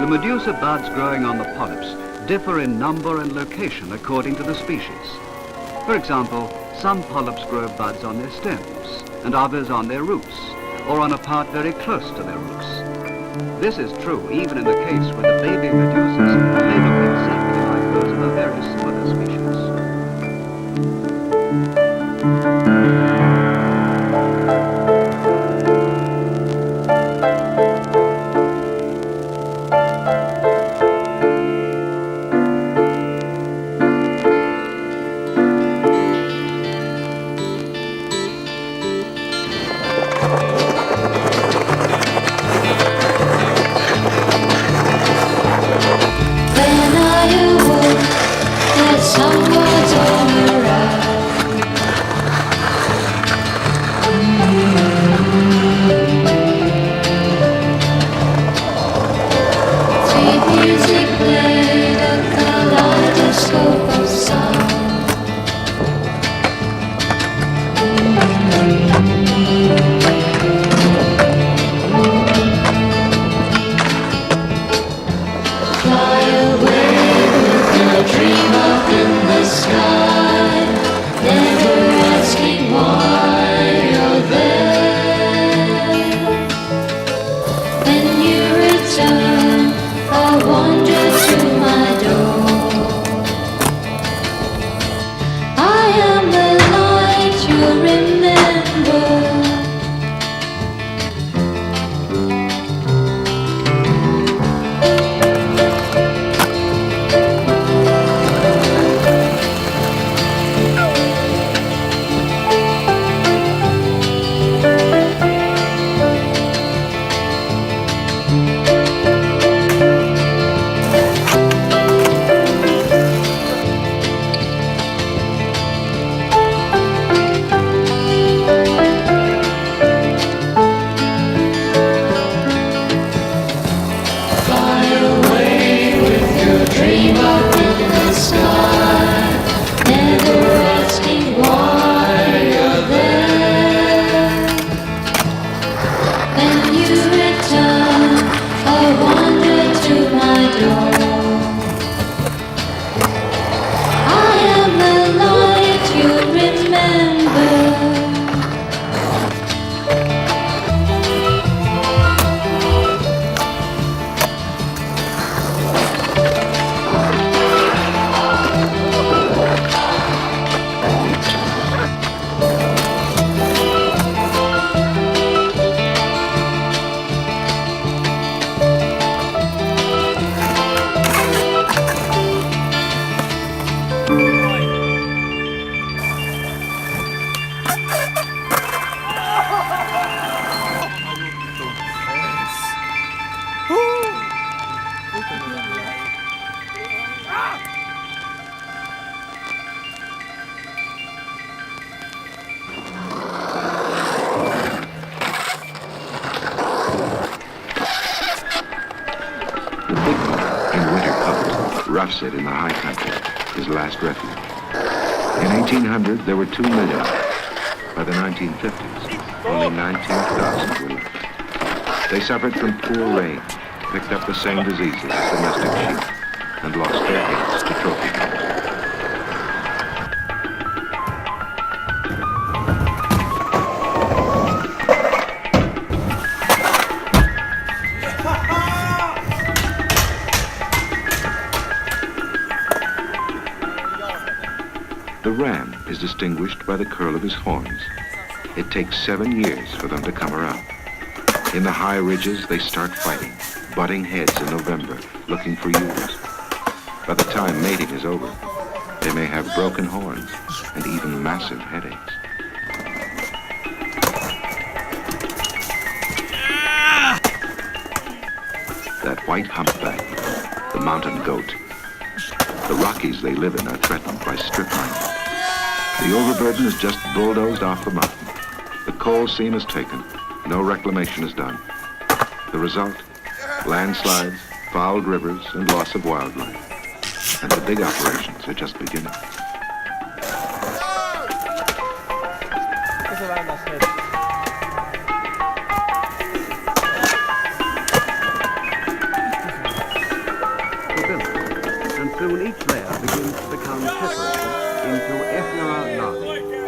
The Medusa buds growing on the polyps differ in number and location according to the species. For example, some polyps grow buds on their stems and others on their roots or on a part very close to their roots. This is true even in the case where the baby medusas may look exactly like those of a very similar species. Fly away with your dream up in the sky, never asking why you're there. When you return, I'll wander to my door. I am the light you'll remember. Dream up in the sky, never asking why you're there. When you return, I'll wander to my door. I am the light you remember. Roughs it in the high country, his last refuge. In 1800, there were 2 million. By the 1950s, only 19,000 were left. They suffered from poor rain, picked up the same diseases as domestic sheep, and lost their heads to trophy dogs. The ram is distinguished by the curl of his horns. It takes 7 years for them to come around. In the high ridges, they start fighting, butting heads in November, looking for ewes. By the time mating is over, they may have broken horns and even massive headaches. That white humpback, the mountain goat. The Rockies they live in are threatened by strip mining. The overburden is just bulldozed off the mountain. The coal seam is taken. No reclamation is done. The result? Landslides, fouled rivers, and loss of wildlife. And the big operations are just beginning. And soon each layer begins to become separated into effluent lava.